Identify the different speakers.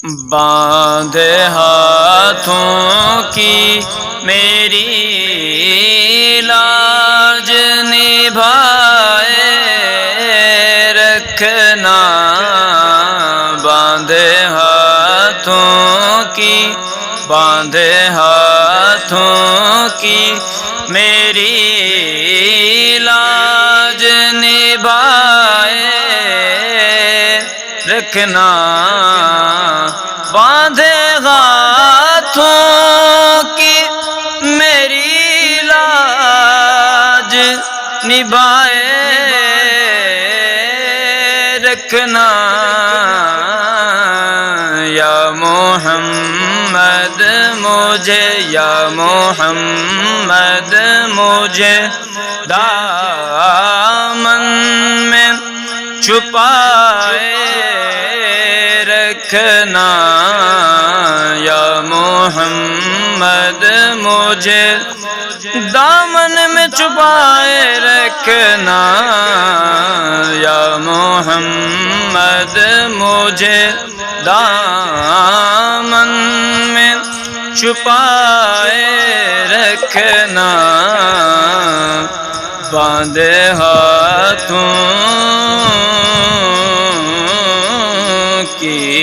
Speaker 1: باندھے ہاتھوں کی میری لاج نبھائے رکھنا، باندھے ہاتھوں کی، باندھے ہاتھوں کی میری لاج نبھائے رکھنا، باندھے ہاتھوں کی میری لاج نبھائے رکھنا، یا محمد مجھے، یا محمد مجھے دامن میں چھپائے رکھنا، یا محمد مجھے دامن میں چھپائے رکھنا، یا محمد مجھے دامن میں چھپائے رکھنا، باندھے ہاتھوں کی